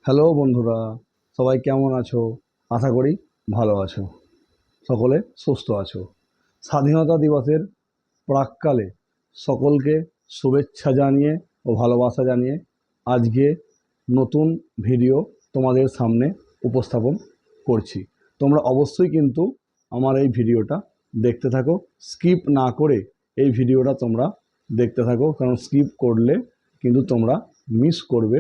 Hello বন্ধুরা, সবাই কেমন আছো? আশা করি ভালো আছো, সকলে সুস্থ আছো। স্বাধীনতা দিবসের প্রাক্কালে সকলকে শুভেচ্ছা জানিয়ে ও ভালোবাসা জানিয়ে আজকে নতুন ভিডিও তোমাদের সামনে উপস্থাপন করছি। তোমরা অবশ্যই কিন্তু আমার এই ভিডিওটা দেখতে থাকো, স্কিপ না করে এই ভিডিওটা তোমরা দেখতে থাকো, কারণ স্কিপ করলে কিন্তু তোমরা মিস করবে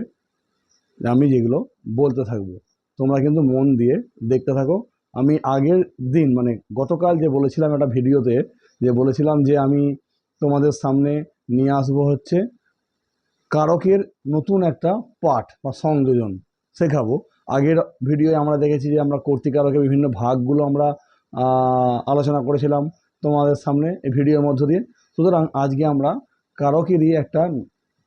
আমি যেগুলো বলতে থাকবো। তোমরা কিন্তু মন দিয়ে দেখতে থাকো। আমি আগের দিন মানে গতকাল যে বলেছিলাম একটা ভিডিওতে, যে বলেছিলাম যে আমি তোমাদের সামনে নিয়ে আসবো হচ্ছে কারকের নতুন একটা পাঠ বা সংযোজন শেখাবো। আগের ভিডিওয়ে আমরা দেখেছি যে আমরা কর্তিকারকের বিভিন্ন ভাগগুলো আমরা আলোচনা করেছিলাম তোমাদের সামনে এই ভিডিওর মধ্য দিয়ে। সুতরাং আজকে আমরা কারকেরই একটা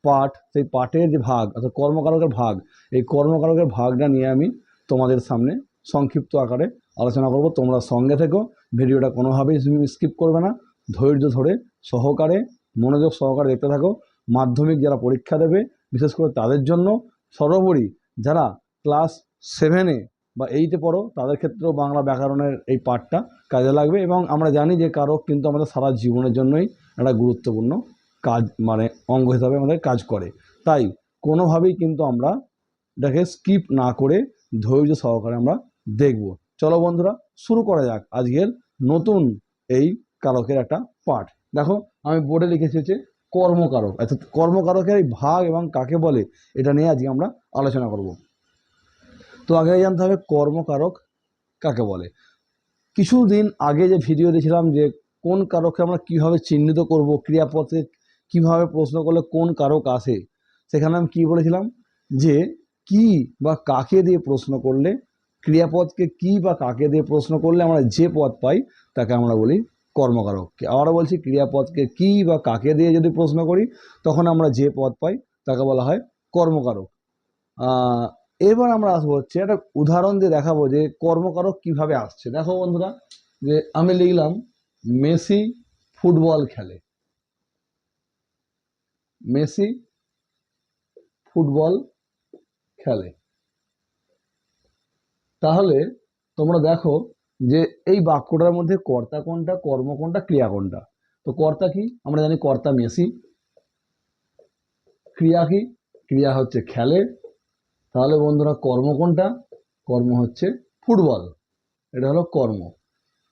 পাঠ, সেই পাঠের যে ভাগ অর্থাৎ কর্মকারকের ভাগ, এই কর্মকারকের ভাগটা নিয়ে আমি তোমাদের সামনে সংক্ষিপ্ত আকারে আলোচনা করব। তোমরা সঙ্গে থেকো, ভিডিওটা কোনোভাবেই স্কিপ করবে না, ধৈর্য ধরে সহকারে মনোযোগ সহকারে দেখতে থাকো। মাধ্যমিক যারা পরীক্ষা দেবে বিশেষ করে তাদের জন্য, সর্বোপরি যারা ক্লাস 7-এ বা 8-এ পড়ো তাদের ক্ষেত্রেও বাংলা ব্যাকরণের এই পাঠটা কাজে লাগবে। এবং আমরা জানি যে কারক কিন্তু আমাদের সারা জীবনের জন্যই একটা গুরুত্বপূর্ণ কাজ মানে অঙ্গ হিসাবে আমাদের কাজ করে। তাই কোনোভাবেই কিন্তু আমরা এটাকে স্কিপ না করে ধৈর্য সহকারে আমরা দেখব। চলো বন্ধুরা, শুরু করা যাক আজকের নতুন এই কারকের একটা পাঠ। দেখো, আমি বোর্ডে লিখেছি হচ্ছে কর্মকারক, অর্থাৎ কর্মকারকের এই ভাগ এবং কাকে বলে এটা নিয়ে আজকে আমরা আলোচনা করব। তো আগে জানতে হবে কর্মকারক কাকে বলে। কিছুদিন আগে যে ভিডিও দিয়েছিলাম যে কোন কারককে আমরা কিভাবে চিহ্নিত করব, ক্রিয়াপদে কিভাবে প্রশ্ন করলে কোন কারক আসে, সেখানে আমি কি বলেছিলাম যে কি বা কাকে দিয়ে প্রশ্ন করলে, ক্রিয়াপদকে কি বা কাকে দিয়ে প্রশ্ন করলে আমরা যে পদ পাই তাকে আমরা বলি কর্মকারককে। আবারও বলছি, ক্রিয়াপদকে কি বা কাকে দিয়ে যদি প্রশ্ন করি তখন আমরা যে পদ পাই তাকে বলা হয় কর্মকারক। এবার আমরা আসবো হচ্ছে একটা উদাহরণ দিয়ে দেখাবো যে কর্মকারক কিভাবে আসছে। দেখো বন্ধুরা, যে আমি লিখলাম মেসি ফুটবল খেলে, মেসি ফুটবল খেলে। তাহলে তোমরা দেখো যে এই বাক্যটার মধ্যে কর্তা কোনটা, কর্ম কোনটা, ক্রিয়া কোনটা। তো কর্তা কি, আমরা জানি কর্তা মেসি। ক্রিয়া কি, ক্রিয়া হচ্ছে খেলে। তাহলে বন্ধুরা কর্ম কোনটা, কর্ম হচ্ছে ফুটবল, এটা হলো কর্ম।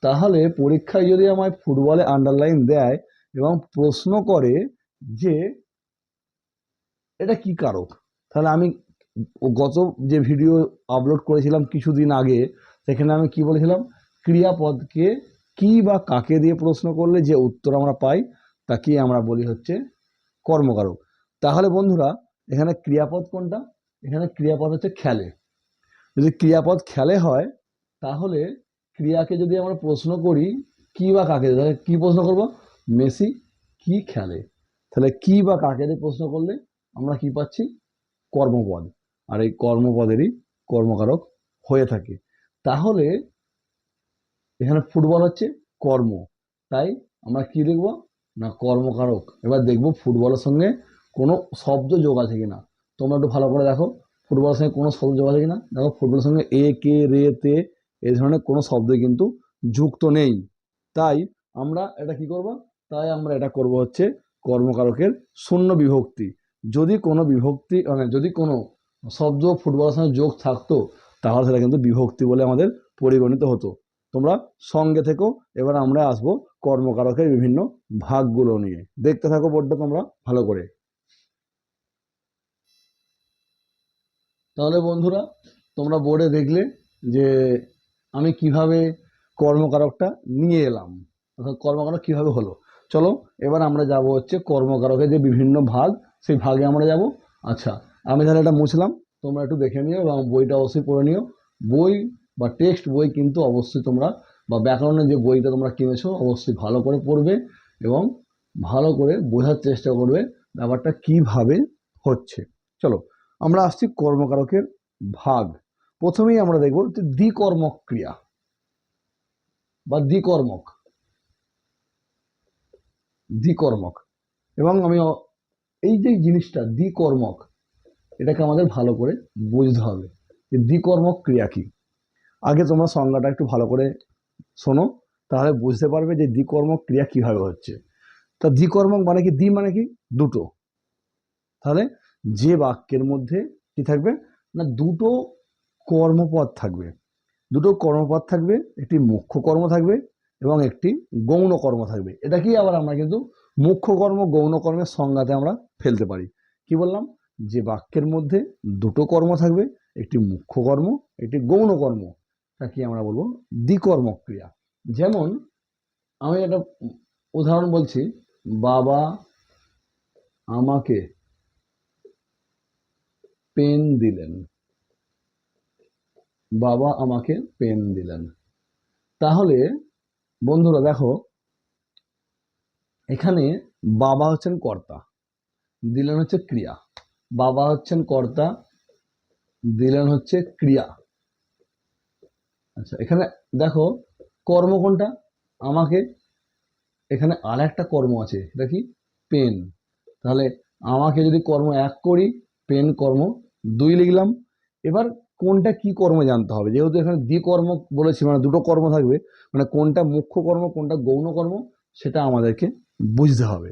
তাহলে পরীক্ষায় যদি আমায় ফুটবলে আন্ডারলাইন দেয় এবং প্রশ্ন করে যে এটা কি কারক, তাহলে আমি গত যে ভিডিও আপলোড করেছিলাম কিছুদিন আগে সেখানে আমি কি বলেছিলাম, ক্রিয়াপদকে কি বা কাকে দিয়ে প্রশ্ন করলে যে উত্তর আমরা পাই তাকে আমরা বলি হচ্ছে কর্মকারক। তাহলে বন্ধুরা এখানে ক্রিয়াপদ কোনটা, এখানে ক্রিয়াপদ হচ্ছে খেলে। যদি ক্রিয়াপদ খেলে হয় তাহলে ক্রিয়াকে যদি আমরা প্রশ্ন করি কি বা কাকে, তাহলে কি প্রশ্ন করব, মেসি কি খেলে। তাহলে কি বা কাকে দিয়ে প্রশ্ন করলে আমরা কি পাচ্ছি, কর্মপদ। আর এই কর্মপদেরই কর্মকারক হয়ে থাকে। তাহলে এখানে ফুটবল হচ্ছে কর্ম, তাই আমরা কি লিখবো না কর্মকারক। এবার দেখবো ফুটবলের সঙ্গে কোনো শব্দ যোগ আছে কিনা। তোমরা একটু ভালো করে দেখো ফুটবলের সঙ্গে কোনো শব্দ যোগ আছে কিনা। দেখো ফুটবলের সঙ্গে এ কে রে তে এই ধরনের কোনো শব্দ কিন্তু যুক্ত নেই। তাই আমরা এটা কি করব, তাই আমরা এটা করব হচ্ছে কর্মকারকের শূন্য বিভক্তি। যদি কোনো বিভক্তি মানে যদি কোনো শব্দ ফুটবলের সঙ্গে যোগ থাকতো তাহলে সেটা কিন্তু বিভক্তি বলে আমাদের পরিগণিত হতো। তোমরা সঙ্গে থেকো, এবার আমরা আসবো কর্মকারকের বিভিন্ন ভাগগুলো নিয়ে। দেখতে থাকো বোর্ডটা তোমরা ভালো করে। তাহলে বন্ধুরা তোমরা বোর্ডে দেখলে যে আমি কিভাবে কর্মকারকটা নিয়ে এলাম, অর্থাৎ কর্মকারক কিভাবে হলো। চলো এবার আমরা যাব হচ্ছে কর্মকারকের যে বিভিন্ন ভাগ, সেই ভাগে আমরা যাব। আচ্ছা, আমি তাহলে এটা মুছলাম, তোমরা একটু দেখে নিও এবং বইটা অবশ্যই পড়ে নিও। বই বা টেক্সট বই কিন্তু অবশ্যই তোমরা, বা ব্যাকরণের যে বইটা তোমরা কিনেছো অবশ্যই ভালো করে পড়বে এবং ভালো করে বোঝার চেষ্টা করবে ব্যাপারটা কিভাবে হচ্ছে। চলো আমরা আসছি কর্মকারকের ভাগ। প্রথমেই আমরা দেখব যে দ্বিকর্মক ক্রিয়া বা দ্বিকর্মক, দ্বিকর্মক। এবং আমি এই যে জিনিসটা দ্বিকর্মক, এটাকে আমাদের ভালো করে বুঝতে হবে যে দ্বিকর্মক ক্রিয়া কি। আগে তোমরা সংজ্ঞাটা একটু ভালো করে শোনো, তাহলে বুঝতে পারবে যে দ্বিকর্মক ক্রিয়া কিভাবে হচ্ছে। তা দ্বিকর্মক মানে কি? দ্বি মানে কি? দুটো। তাহলে যে বাক্যের মধ্যে কি থাকবে না, দুটো কর্মপদ থাকবে। দুটো কর্মপদ থাকবে, একটি মুখ্য কর্ম থাকবে এবং একটি গৌণ কর্ম থাকবে। এটা কি আবার আমরা কিন্তু মুখ্য কর্ম গৌণ কর্মের সংজ্ঞাতে আমরা ফেলতে পারি। কি বললাম? যে বাক্যের মধ্যে দুটো কর্ম থাকবে, একটি মুখ্য কর্ম, একটি গৌণ কর্ম, তাকে আমরা বলবো দ্বিকর্মক ক্রিয়া। যেমন আমি একটা উদাহরণ বলছি, বাবা আমাকে পেন দিলেন। বাবা আমাকে পেন দিলেন। তাহলে বন্ধুরা দেখো, এখানে বাবা হচ্ছেন কর্তা, দিলেন হচ্ছে ক্রিয়া। বাবা হচ্ছেন কর্তা, দিলেন হচ্ছে ক্রিয়া। আচ্ছা, এখানে দেখো কর্ম কোনটা? আমাকে। এখানে আর একটা কর্ম আছে, এটা কি? পেন। তাহলে আমাকে যদি কর্ম 1 করি, পেন কর্ম 2 লিখলাম। এবার কোনটা কি কর্ম জানতে হবে, যেহেতু এখানে দ্বিকর্ম বলেছি, মানে দুটো কর্ম থাকবে, মানে কোনটা মুখ্য কর্ম কোনটা গৌণ কর্ম সেটা আমাদেরকে বুঝতে হবে।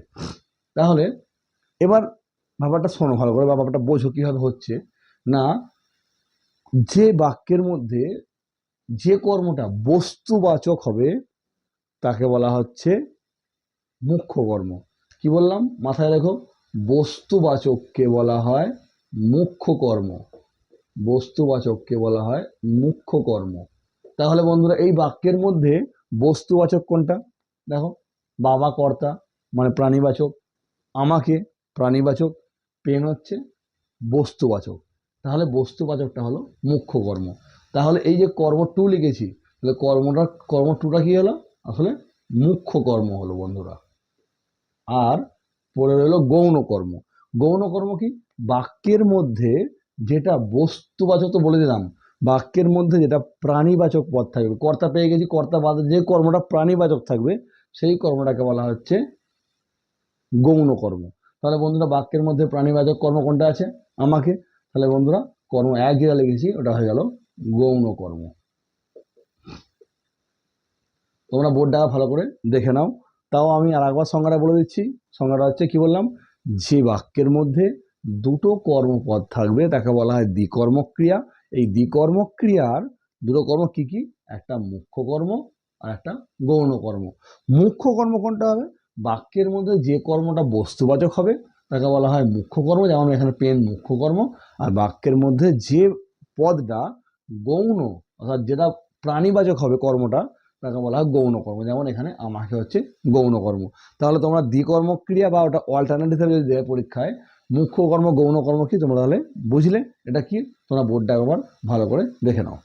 তাহলে এবার ব্যাপারটা শোনো ভালো করে, ব্যাপারটা বোঝো কিভাবে হচ্ছে। না, যে বাক্যের মধ্যে যে কর্মটা বস্তুবাচক হবে তাকে বলা হচ্ছে মুখ্য কর্ম। কি বললাম মাথায় রেখো? বস্তুবাচককে বলা হয় মুখ্য কর্ম। বস্তুবাচককে বলা হয় মুখ্য কর্ম। তাহলে বন্ধুরা এই বাক্যের মধ্যে বস্তুবাচক কোনটা? দেখো, বাবা কর্তা মানে প্রাণীবাচক, আমাকে প্রাণীবাচক, পেন হচ্ছে বস্তুবাচক। তাহলে বস্তুবাচকটা হলো মুখ্য কর্ম। তাহলে এই যে কর্ম টু লিখেছি, তাহলে কর্ম টুটা কি হলো? আসলে মুখ্য কর্ম হলো বন্ধুরা। আর পরে রইল গৌণ কর্ম। গৌণ কর্ম কি? বাক্যের মধ্যে যেটা বস্তুবাচক তো বলে দিলাম, বাক্যের মধ্যে যেটা প্রাণীবাচক পদ থাকবে, কর্তা পেয়ে গেছি, কর্তা বাদে যে কর্মটা প্রাণীবাচক থাকবে সেই কর্মটাকে বলা হচ্ছে গৌণ কর্ম। তাহলে বন্ধুরা বাক্যের মধ্যে প্রাণীবাচক কর্ম কোনটা আছে? আমাকে। তাহলে বন্ধুরা কর্ম 1 যেটা লিখেছি ওটা হয়ে গেল গৌণ কর্ম। তোমরা বোর্ডটা ভালো করে দেখে নাও। তাও আমি আর একবার সংজ্ঞাটা বলে দিচ্ছি। সংজ্ঞাটা হচ্ছে কি বললাম? যে বাক্যের মধ্যে দুটো কর্মপদ থাকবে তাকে বলা হয় দ্বিকর্মক ক্রিয়া। এই দ্বিকর্মক ক্রিয়ার দুটো কর্ম কি কি? একটা মুখ্য কর্ম আর একটা গৌণ কর্ম। মুখ্য কর্ম কোনটা হবে? বাক্যের মধ্যে যে কর্মটা বস্তুবাচক হবে তাকে বলা হয় মুখ্য কর্ম, যেমন এখানে পেন মুখ্য কর্ম। আর বাক্যের মধ্যে যে পদটা গৌণ, অর্থাৎ যেটা প্রাণীবাচক হবে কর্মটা, তাকে বলা হয় গৌণ কর্ম, যেমন এখানে আমাকে হচ্ছে গৌণ কর্ম। তাহলে তোমরা দ্বিকর্মক ক্রিয়া বা ওটা অল্টারনেটিভ হিসেবে যদি দেয় পরীক্ষায়, মুখ্য কর্ম গৌণ কর্ম কি তোমরা তাহলে বুঝলে এটা কি? তোমরা বোর্ডটা একবার ভালো করে দেখে নাও।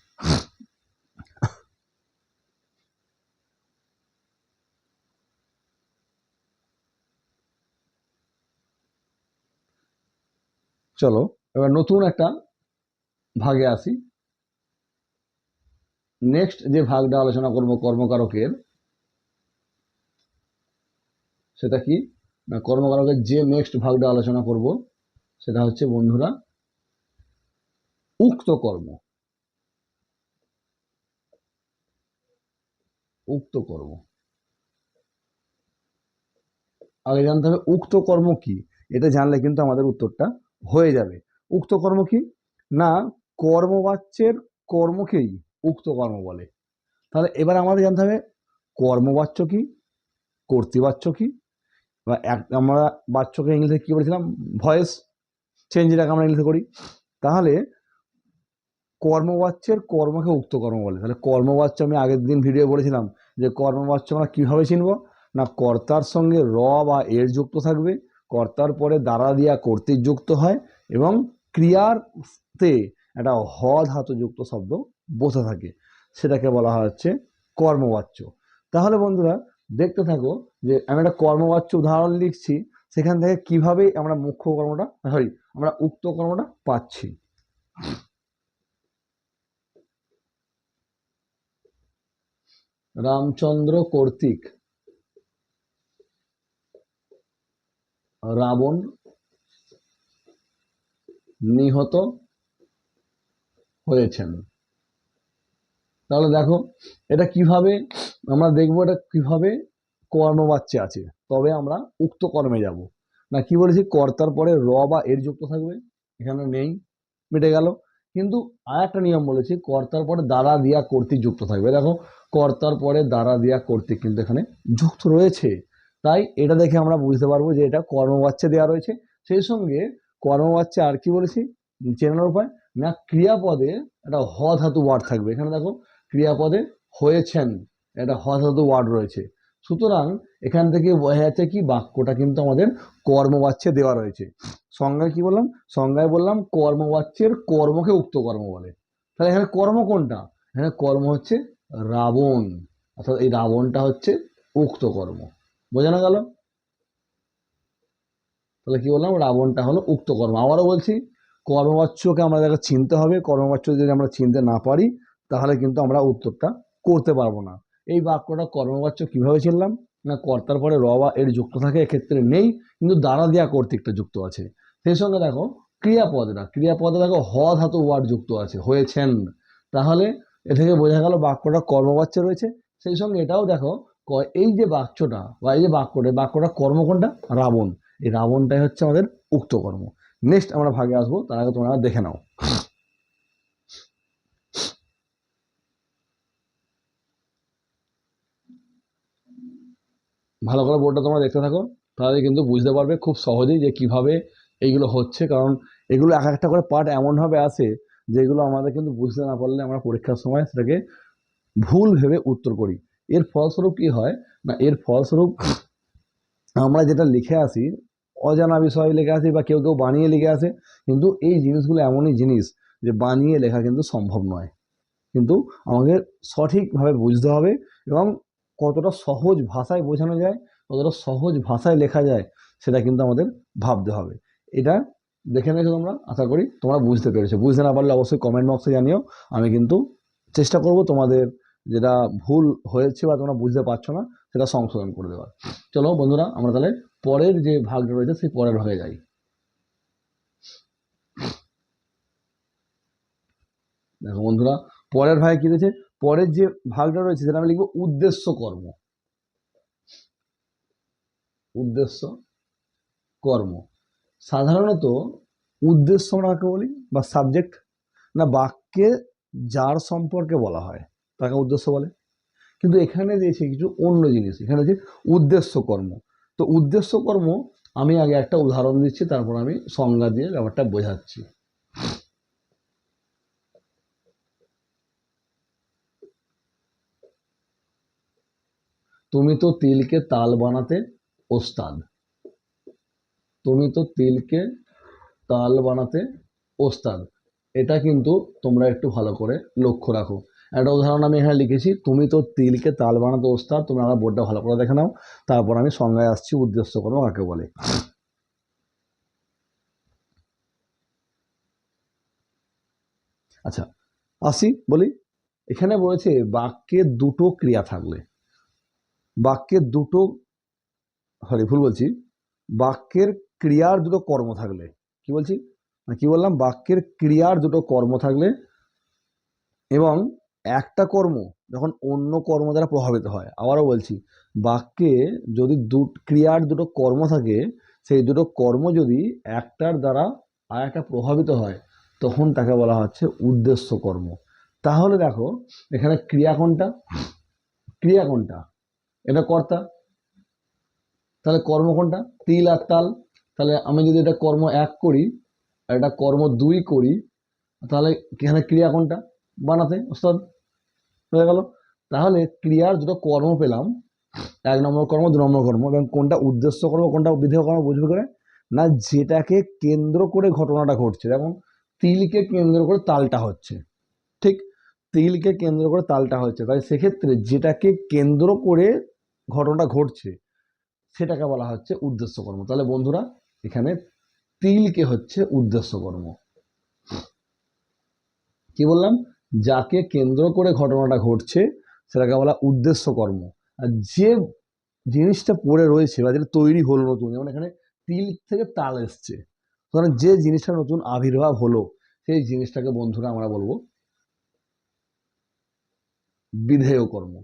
চলো এবার নতুন একটা ভাগে আসি। নেক্সট যে ভাগটা আলোচনা করব কর্মকারকের, সেটা কি? না, কর্মকারকের যে নেক্সট ভাগটা আলোচনা করব সেটা হচ্ছে বন্ধুরা উক্ত কর্ম। উক্ত কর্ম আগে জানতে হবে উক্ত কর্ম কি। এটা জানলে কিন্তু আমাদের উত্তরটা হয়ে যাবে। উক্ত কর্ম কি? না, কর্মবাচ্যের কর্মকেই উক্ত কর্ম বলে। তাহলে এবার আমাদের জানতে হবে কর্মবাচ্য কি, কর্তৃবাচ্য কি, বা আমরা বাচ্যকে ইংলিশে কি বলেছিলাম? ভয়েস চেঞ্জ, এটাকে আমরা ইংলিশে করি। তাহলে কর্মবাচ্যের কর্মকে উক্ত কর্ম বলে। তাহলে কর্মবাচ্য আমি আগের দিন ভিডিও বলেছিলাম যে কর্মবাচ্য আমরা কিভাবে চিনব? না, কর্তার সঙ্গে র বা এর যুক্ত থাকবে, কর্তার পরে দ্বারা দিয়া কর্তৃক যুক্ত হয় এবং ক্রিয়ারতে একটা হ ধাতু যুক্ত শব্দ বসে থাকে, সেটাকে বলা হচ্ছে কর্মবাচ্য। তাহলে বন্ধুরা দেখতে থাকো যে আমি একটা কর্মবাচ্য উদাহরণ লিখছি, সেখান থেকে কিভাবে আমরা মুখ্য কর্মটা আমরা উক্ত কর্মটা পাচ্ছি। রামচন্দ্র কর্তৃক রাবণ নিহত হয়েছেন। তাহলে দেখো এটা কিভাবে আমরা দেখবো, এটা কিভাবে কর্মবাচ্যে আছে, তবে আমরা উক্ত কর্মে যাব। না কি বলেছি, কর্তার পরে র বা এর যুক্ত থাকবে, এখানে নেই, মিটে গেল। কিন্তু আর একটা নিয়ম বলেছি, কর্তার পরে দ্বারা দিয়া কর্তৃক যুক্ত থাকবে। দেখো কর্তার পরে দ্বারা দিয়া কর্তৃক কিন্তু এখানে যুক্ত রয়েছে, তাই এটা দেখে আমরা বুঝতে পারবো যে এটা কর্মবাচ্যে দেওয়া রয়েছে। সেই সঙ্গে কর্মবাচ্যে আর কি বলেছি চেনার উপায়, না ক্রিয়াপদে একটা হ ধাতু ওয়ার্ড থাকবে। এখানে দেখো ক্রিয়াপদে হয়েছেন, একটা হ ধাতু ওয়ার্ড রয়েছে। সুতরাং এখান থেকে বোঝা যাচ্ছে কি বাক্যটা কিন্তু আমাদের কর্মবাচ্যে দেওয়া রয়েছে। সংজ্ঞায় কি বললাম, সংজ্ঞায় বললাম কর্মবাচ্যের কর্মকে উক্ত কর্ম বলে। তাহলে এখানে কর্ম কোনটা, এখানে কর্ম হচ্ছে রাবণ, অর্থাৎ এই রাবণটা হচ্ছে উক্ত কর্ম। বোঝানো গেল? তাহলে কি বললাম, রাবণটা হলো উক্ত কর্ম। আবারও বলছি, কর্মবাচ্যকে আমাদের চিনতে হবে। কর্মবাচ্য যদি আমরা চিনতে না পারি তাহলে কিন্তু আমরা উত্তরটা করতে পারবো না। এই বাক্যটা কর্মবাচ্য কিভাবে চিনলাম, না কর্তার পরে র বা এর যুক্ত থাকে, এক্ষেত্রে নেই, কিন্তু দ্বারা দেওয়া কর্তৃকটা যুক্ত আছে। সেই সঙ্গে দেখো ক্রিয়াপদে দেখো হ ধাতু ওয়ার্ড যুক্ত আছে, হয়েছেন। তাহলে এ থেকে বোঝা গেল বাক্যটা কর্মবাচ্য রয়েছে। সেই সঙ্গে এটাও দেখো এই যে বাক্যটা বা এই যে বাক্যটা কর্ম কোনটা, রাবণ। এই রাবণটাই হচ্ছে আমাদের উক্ত কর্ম। নেক্সট আমরা ভাগে আসবো, তার আগে তোমরা দেখে নাও। ভালো করে বোর্ডটা তোমরা দেখতে থাকো, তাহলে কিন্তু বুঝতে পারবে খুব সহজেই যে কিভাবে এইগুলো হচ্ছে। কারণ এগুলো এক একটা করে পার্ট এমনভাবে আসে যেগুলো আমাদের কিন্তু বুঝতে না পারলে আমরা পরীক্ষার সময় সেটাকে ভুল ভেবে উত্তর করি। এর ফলস্বরূপ কি হয়, না এর ফলস্বরূপ আমরা যেটা লিখে আসি, অজানা বিষয় লিখে আসি বা কেউ কেউ বানিয়ে লিখে আসে, কিন্তু এই জিনিসগুলো এমনই জিনিস যে বানিয়ে লেখা কিন্তু সম্ভব নয়। কিন্তু আমাকে সঠিকভাবে বুঝতে হবে এবং কতটা সহজ ভাষায় বোঝানো যায়, কতটা সহজ ভাষায় লেখা যায় সেটা কিন্তু আমাদের ভাবতে হবে। এটা দেখে নিয়েছো তোমরা, আশা করি তোমরা বুঝতে পেরেছো। বুঝতে না পারলে অবশ্যই কমেন্ট বক্সে জানিও, আমি কিন্তু চেষ্টা করব তোমাদের যেটা ভুল হয়েছে বা তোমরা বুঝতে পারছো না সেটা সংশোধন করে দেওয়ার। চলো বন্ধুরা, আমরা তাহলে পরের যে ভাগটা রয়েছে সেই পরের ভাগে যাই। দেখো বন্ধুরা, পরের ভাগে কি রয়েছে, পরের যে ভাগটা রয়েছে সেটা আমি লিখবো উদ্দেশ্য কর্ম। উদ্দেশ্য কর্ম সাধারণত উদ্দেশ্য আমরা কাকে বলি বা সাবজেক্ট, না বাক্যে যার সম্পর্কে বলা হয় তাকে উদ্দেশ্য বলে। কিন্তু এখানে দিয়েছে কিছু অন্য জিনিস, এখানে যে উদ্দেশ্য কর্ম। তো উদ্দেশ্য কর্ম আমি আগে একটা উদাহরণ দিচ্ছি, তারপর আমি সংজ্ঞা দিয়ে ব্যাপারটা বোঝাচ্ছি। তুমি তো তিলকে তাল বানাতে ওস্তাদ। তুমি তো তিলকে তাল বানাতে ওস্তাদ, এটা কিন্তু তোমরা একটু ভালো করে লক্ষ্য রাখো। একটা উদাহরণ আমি এখানে লিখেছি, তুমি তো তিলকে তাল বানাতে ওস্তাদ। তোমরা আমার বোর্ডটা ভালো করে দেখে নাও, তারপর আমি সংজ্ঞায় আসছি উদ্দেশ্য কর্ম কাকে বলে। আচ্ছা আসি বলি, এখানে বলেছে বাক্যে দুটো ক্রিয়া থাকলে, বাক্যে দুটো, সরি ভুল বলছি, বাক্যের ক্রিয়ার দুটো কর্ম থাকলে, কি বলছি না কি বললাম, বাক্যের ক্রিয়ার দুটো কর্ম থাকলে এবং একটা কর্ম যখন অন্য কর্ম দ্বারা প্রভাবিত হয়। আবারও বলছি, বাক্যে যদি ক্রিয়ার দুটো কর্ম থাকে, সেই দুটো কর্ম যদি একটার দ্বারা আর একটা প্রভাবিত হয় তখন তাকে বলা হচ্ছে উদ্দেশ্য কর্ম। তাহলে দেখো এখানে ক্রিয়া কোনটা, ক্রিয়া কোনটা, এটা কর্তা। তাহলে কর্ম কোনটা, তিল আর তাল। তাহলে আমি যদি এটা কর্ম এক করি আর এটা কর্ম দুই করি, তাহলে এখানে ক্রিয়া কোনটা, বানাতে ওস্তাদ, হয়ে গেল। তাহলে ক্রিয়ার দুটো কর্ম পেলাম, এক নম্বর কর্ম, দু নম্বর কর্ম, এবং কোনটা উদ্দেশ্য কর্ম কোনটা বিধেয় কর্ম বুঝবে করে, না যেটাকে কেন্দ্র করে ঘটনাটা ঘটছে। যেমন তিলকে কেন্দ্র করে তালটা হচ্ছে, ঠিক তিলকে কেন্দ্র করে তালটা হচ্ছে, তাই সেক্ষেত্রে যেটাকে কেন্দ্র করে ঘটনাটা ঘটছে সেটাকে বলা হচ্ছে উদ্দেশ্য কর্ম। তাহলে বন্ধুরা এখানে তিলকে হচ্ছে উদ্দেশ্য কর্ম। কি বললাম, যাকে কেন্দ্র করে ঘটনাটা ঘটছে সেটাকে বলা উদ্দেশ্য কর্ম। আর যে জিনিসটা পড়ে রয়েছে বা যেটা তৈরি হলো নতুন, যেমন এখানে তিল থেকে তাল এসছে, তো সুতরাং যে জিনিসটা নতুন আবির্ভাব হলো সেই জিনিসটাকে বন্ধুরা আমরা বলবো বিধেয় কর্ম।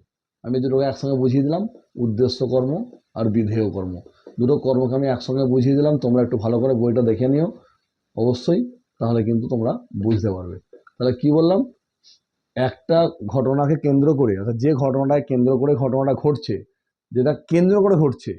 আমি দুটোকে একসঙ্গে বুঝিয়ে দিলাম, উদ্দেশ্য কর্ম আর বিধেয় কর্ম। দুটো কর্মকে আমি একসঙ্গে বুঝিয়ে দিলাম, তোমরা একটু ভালো করে বইটা দেখে নিও অবশ্যই, তাহলে কিন্তু তোমরা বুঝতে পারবে। তাহলে কি বললাম, একটা ঘটনাকে কেন্দ্র করে, অর্থাৎ যে ঘটনাটাকে কেন্দ্র করে ঘটনাটা ঘটছে, যেটা কেন্দ্র করে ঘটছে,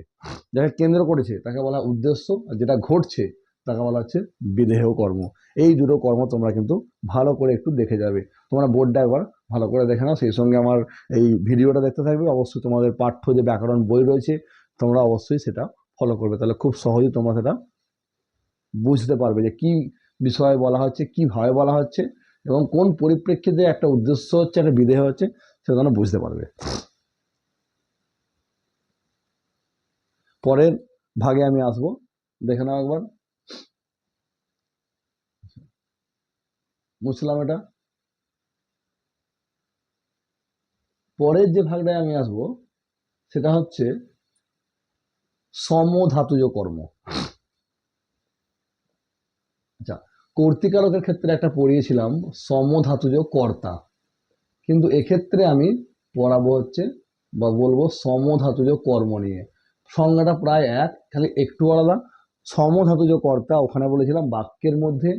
যাকে কেন্দ্র করেছে তাকে বলা উদ্দেশ্য, আর যেটা ঘটছে তাকে বলা হচ্ছে বিধেয় কর্ম। এই দুটো কর্ম তোমরা কিন্তু ভালো করে একটু দেখে যাবে। তোমরা বোর্ডটা একবার ভালো করে দেখে নাও, সেই সঙ্গে আমার এই ভিডিওটা দেখতে থাকবে। অবশ্যই তোমাদের পাঠ্য যে ব্যাকরণ বই রয়েছে তোমরা অবশ্যই সেটা ফলো করবে, তাহলে খুব সহজেই তোমরা সেটা বুঝতে পারবে যে কি বিষয়ে বলা হচ্ছে, কিভাবে বলা হচ্ছে, এবং কোন পরিপ্রেক্ষিতে একটা উদ্দেশ্য হচ্ছে, একটা বিধেয় হচ্ছে, সেটা তোমরা বুঝতে পারবে। পরের ভাগে আমি আসবো, দেখে নাও একবার। বুঝলাম এটা। পরের যে ভাগটায় আমি আসবো সেটা হচ্ছে সমধাতুজ কর্ম। আচ্ছা, কর্তৃকারকের ক্ষেত্রে একটা পড়িয়েছিলাম সমধাতুজ কর্তা, কিন্তু এক্ষেত্রে আমি পড়াবো হচ্ছে বা বলবো সমধাতুজ কর্ম নিয়ে। সংজ্ঞাটা প্রায় এক, খালি একটু আলাদা। সমধাতুজ কর্তা, ওখানে বলেছিলাম বাক্যের মধ্যে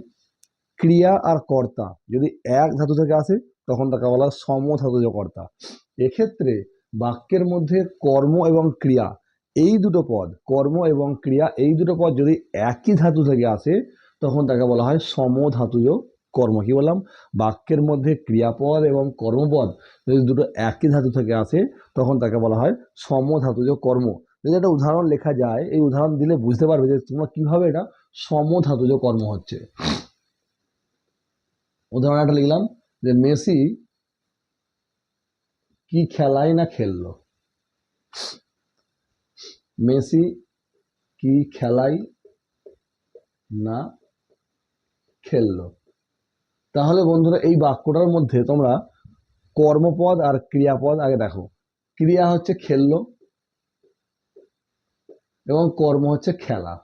ক্রিয়া আর কর্তা যদি এক ধাতু থেকে আসে তখন তাকে বলা হয় সমধাতুজ কর্তা। এক্ষেত্রে বাক্যের মধ্যে কর্ম এবং ক্রিয়া এই দুটো পদ, কর্ম এবং ক্রিয়া এই দুটো পদ যদি একই ধাতু থেকে আসে তখন তাকে বলা হয় সমধাতুজ কর্ম। কি বললাম, বাক্যের মধ্যে ক্রিয়াপদ এবং কর্মপদ যদি দুটো একই ধাতু থেকে আসে তখন তাকে বলা হয় সমধাতুজ কর্ম। যদি একটা উদাহরণ লেখা যায়, এই উদাহরণ দিলে বুঝতে পারবে যে তোমরা কিভাবে এটা সমধাতুজ কর্ম হচ্ছে। উদাহরণ একটা লিখলাম যে মেসি কি খেলাই না খেললো। মেসি কি খেলাই না খেললো। তাহলে বন্ধুরা এই বাক্যটার মধ্যে তোমরা কর্মপদ আর ক্রিয়াপদ আগে দেখো। ক্রিয়া হচ্ছে খেললো এবং কর্ম হচ্ছে খেলা।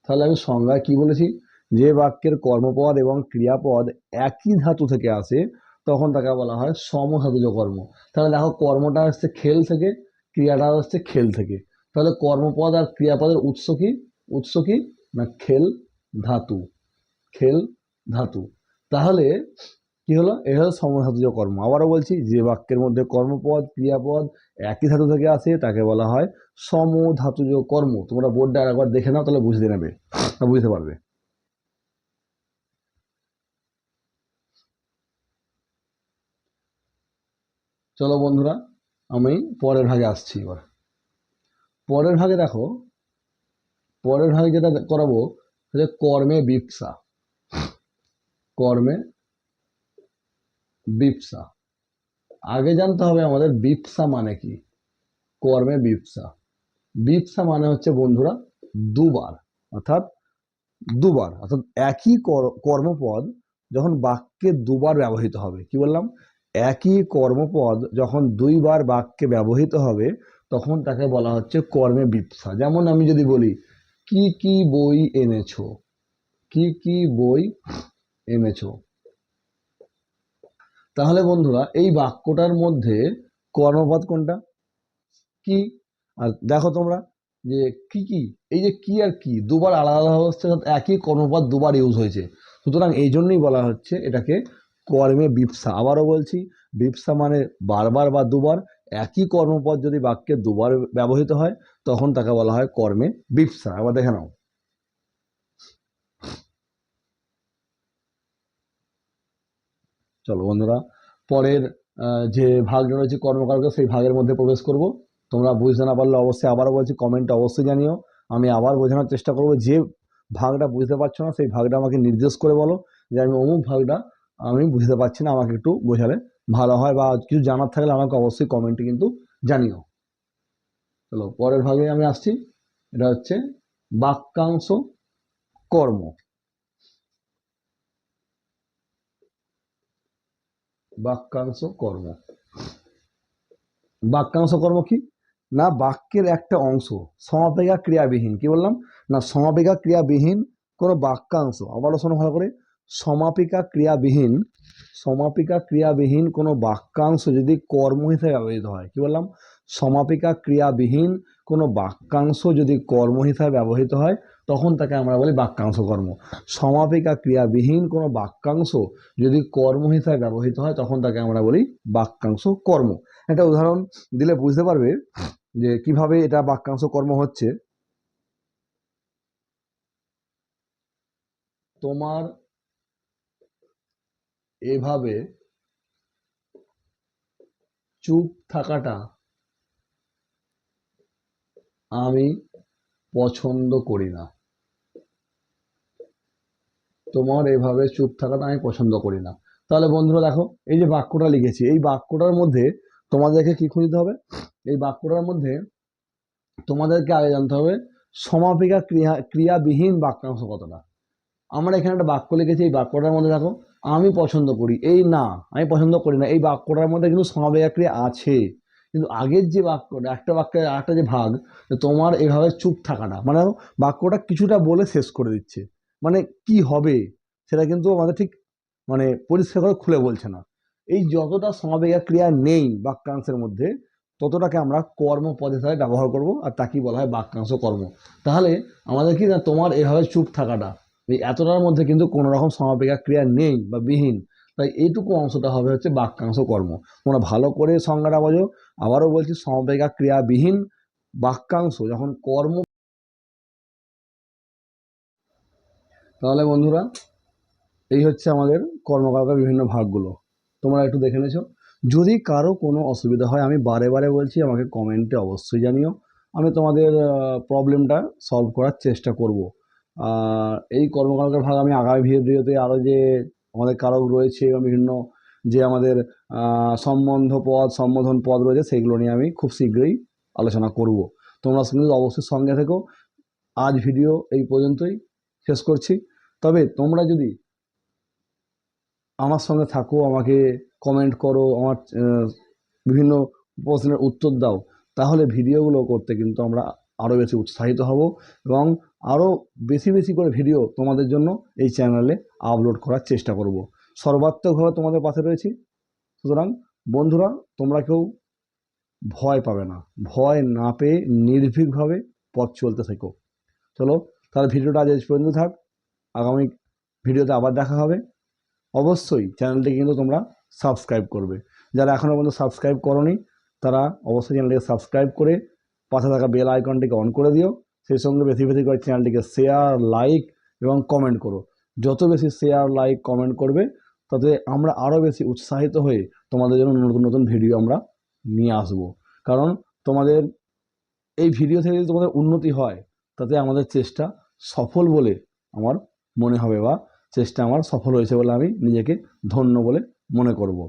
তাহলে আমি সংজ্ঞায় কি বলেছি, যে বাক্যের কর্মপদ এবং ক্রিয়াপদ একই ধাতু থেকে আসে তখন তাকে বলা হয় সমধাতুজ কর্ম। তাহলে দেখো কর্মটা হচ্ছে খেল থেকে, ক্রিয়াটা হচ্ছে খেল থেকে। তাহলে কর্মপদ আর ক্রিয়াপদের উৎস কি, উৎস কি না খেল ধাতু, খেল ধাতু। তাহলে কি হলো, এটা হলো সমধাতুজ কর্ম। আবারও বলছি, যে বাক্যের মধ্যে কর্মপদ ক্রিয়াপদ একই ধাতু থেকে আসে তাকে বলা হয় সমধাতুজ কর্ম। তোমরা বোর্ডটা একবার দেখে নাও, তাহলে বুঝতে নেবে, বুঝতে পারবে। চলো বন্ধুরা, আমি পরের ভাগে আসছি এবার। পরের ভাগে দেখো, পরের ভাগে যেটা করাবো যে কর্মে বিপসা। কর্মে বিপসা, আগে জানতে হবে আমাদের বিপসা মানে কি। কর্মে বিপসা, বিপসা মানে হচ্ছে বন্ধুরা দুবার, অর্থাৎ দুবার, অর্থাৎ একই কর্মপদ যখন বাক্যে দুবার ব্যবহৃত হবে। কি বললাম, একই কর্মপদ যখন দুইবার বাক্যে ব্যবহৃত হবে তখন তাকে বলা হচ্ছে কর্মে বিপসা। যেমন আমি যদি বলি কি কি বই এনেছো, কি কি বই এনেছো, তাহলে বন্ধুরা এই বাক্যটার মধ্যে কর্মপদ কোনটা, কি। আর দেখো তোমরা যে কি কি, এই যে কি আর কি দুবার আলাদা আলাদা হচ্ছে, একই কর্মপদ দুবার ইউজ হয়েছে, সুতরাং এই জন্যই বলা হচ্ছে এটাকে কর্মে বিপসা। আবারও বলছি, বিপসা মানে বারবার বা দুবার, একই কর্মপদ যদি বাক্যে দুবার ব্যবহৃত হয় তখন তাকে বলা হয় কর্মে বিপসা। আবার দেখে নাও। চলো বন্ধুরা, পরের যে ভাগটা রয়েছে কর্মকারক, সেই ভাগের মধ্যে প্রবেশ করব। তোমরা বুঝতে না পারলে অবশ্যই আবারও বলছি কমেন্টে অবশ্যই জানিও, আমি আবার বোঝানোর চেষ্টা করব। যে ভাগটা বুঝতে পারছো না সেই ভাগটা আমাকে নির্দেশ করে বলো যে আমি অমুক ভাগটা আমি বুঝতে পারছি না, আমাকে একটু বোঝালে ভালো হয়, বা কিছু জানার থাকলে আমাকে অবশ্যই কমেন্টে কিন্তু জানিও। চলো পরের ভাগে আমি আসছি, এটা হচ্ছে বাক্যাংশ কর্ম। বাক্যাংশ কর্ম, বাক্যাংশ কর্ম কি না বাক্যের একটা অংশ সমাপিকা ক্রিয়াবিহীন, কি বললাম না সমাপিকা ক্রিয়াবিহীন কোনো বাক্যাংশ, আবারও শোনো ভালো করে, সমাপিকা ক্রিয়াবিহীন কোনো বাক্যাংশ যদি কর্ম হিসেবে ব্যবহৃত হয়, কি বললাম, সমাপিকা ক্রিয়াবিহীন কোনো বাক্যাংশ যদি কর্ম হিসাবে ব্যবহৃত হয় তখন তাকে আমরা বলি বাক্যাংশ কর্ম। সমাপিকা ক্রিয়াবিহীন কোনো বাক্যাংশ যদি কর্ম হিসাবে ব্যবহৃত হয় তখন তাকে আমরা বলি বাক্যাংশ কর্ম। একটা উদাহরণ দিলে বুঝতে পারবে যে কিভাবে এটা বাক্যাংশ কর্ম হচ্ছে। তোমার এভাবে চুপ থাকাটা আমি পছন্দ করি না। তোমার এভাবে চুপ থাকাটা আমি পছন্দ করি না। তাহলে বন্ধুরা দেখো, এই যে বাক্যটা লিখেছি, এই বাক্যটার মধ্যে তোমাদেরকে কি খুঁজতে হবে? এই বাক্যটার মধ্যে তোমাদেরকে আগে জানতে হবে সমাপিকা ক্রিয়াবিহীন বাক্যাংশ কতটা। আমরা এখানে একটা বাক্য লিখেছি, এই বাক্যটার মধ্যে দেখো আমি পছন্দ করি, এই না আমি পছন্দ করি না, এই বাক্যটার মধ্যে কিন্তু সমাপিকা ক্রিয়া আছে। কিন্তু আগের যে বাক্যটা, একটা বাক্যের একটা যে ভাগ, তোমার এভাবে চুপ থাকাটা, মানে বাক্যটা কিছুটা বলে শেষ করে দিচ্ছে, মানে কি হবে সেটা কিন্তু আমাদের ঠিক মানে পরিষ্কার করে খুলে বলছে না। এই যতটা সমাপিকা ক্রিয়া নেই বাক্যাংশের মধ্যে ততটাকে আমরা কর্মপদ হিসাবে ব্যবহার করব, আর তাকেই বলা হয় বাক্যাংশ কর্ম। তাহলে আমাদের কি না, তোমার এভাবে চুপ থাকাটা, এই এতটার মধ্যে কিন্তু কোনো রকম সমাপিকা ক্রিয়া নেই বা বিহীন, তাই এইটুকু অংশটা হবে হচ্ছে বাক্যাংশ কর্ম। তোমরা ভালো করে সংজ্ঞাটা বোঝো। আবারও বলছি, সমাপিকা ক্রিয়াবিহীন বাক্যাংশ যখন কর্ম। তাহলে বন্ধুরা, এই হচ্ছে আমাদের কর্মকাণ্ডের বিভিন্ন ভাগগুলো, তোমরা একটু দেখে নিয়েছো। যদি কারো কোনো অসুবিধা হয়, আমি বারে বারে বলছি, আমাকে কমেন্টে অবশ্যই জানিও, আমি তোমাদের প্রবলেমটা সলভ করার চেষ্টা করব। আর এই কর্মকাণ্ডের ভাগ আমি আগামী ভিডিওতে আরও যে আমাদের কারক রয়েছে এবং বিভিন্ন যে আমাদের সম্বোধন পদ রয়েছে সেগুলো নিয়ে আমি খুব শীঘ্রই আলোচনা করব। তোমরা কিন্তু অবশ্যই সঙ্গে থেকো। আজ ভিডিও এই পর্যন্তই শেষ করছি। তবে তোমরা যদি আমার সঙ্গে থাকো, আমাকে কমেন্ট করো, আমার বিভিন্ন প্রশ্নের উত্তর দাও, তাহলে ভিডিওগুলো করতে কিন্তু আমরা আরও বেশি উৎসাহিত হব এবং আরও বেশি বেশি করে ভিডিও তোমাদের জন্য এই চ্যানেলে আপলোড করার চেষ্টা করব। সর্বাত্মকভাবে তোমাদের পাশে রয়েছি। সুতরাং বন্ধুরা, তোমরা কেউ ভয় পাবে না, ভয় না পেয়ে নির্ভীকভাবে পথ চলতে শেখো। চলো তাহলে ভিডিওটা আজ এই পর্যন্ত থাক, আগামী ভিডিওতে আবার দেখা হবে। অবশ্যই চ্যানেলটিকে কিন্তু তোমরা সাবস্ক্রাইব করবে। যারা এখনও পর্যন্ত সাবস্ক্রাইব করোনি তারা অবশ্যই চ্যানেলটিকে সাবস্ক্রাইব করে পাশে থাকা বেল আইকনটিকে অন করে দিও। সেই সঙ্গে বেশি বেশি করে চ্যানেলটিকে শেয়ার, লাইক এবং কমেন্ট করো। যত বেশি শেয়ার, লাইক, কমেন্ট করবে তাতে আমরা আরও বেশি উৎসাহিত হয়ে তোমাদের জন্য নতুন নতুন ভিডিও আমরা নিয়ে আসব। কারণ তোমাদের এই ভিডিও থেকে যদি তোমাদের উন্নতি হয় তাতে আমাদের চেষ্টা সফল বলে আমার মনে হবে, বা চেষ্টা আমার সফল হয়েছে বলে আমি নিজেকে ধন্য বলে মনে করব।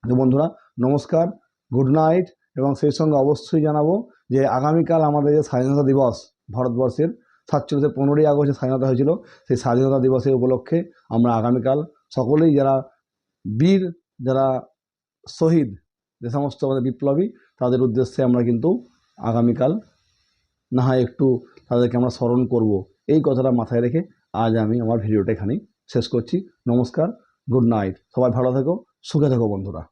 তো বন্ধুরা, নমস্কার, গুড নাইট। এবং সেই সঙ্গে অবশ্যই জানাবো যে আগামীকাল আমাদের যে স্বাধীনতা দিবস, ভারতবর্ষের 15ই আগস্টে স্বাধীনতা হয়েছিল, সেই স্বাধীনতা দিবসের উপলক্ষে আমরা আগামীকাল সকলেই যারা বীর, যারা শহীদ, যে সমস্ত আমাদের বিপ্লবী, তাদের উদ্দেশ্যে আমরা কিন্তু আগামীকাল না হয় একটু তাদেরকে আমরা স্মরণ করব। এই কথাটা মাথায় রেখে আজ আমি আমার ভিডিওটা এখানেই শেষ করছি। নমস্কার, গুড নাইট, সবাই ভালো থেকো, সুখে থেকো বন্ধুরা।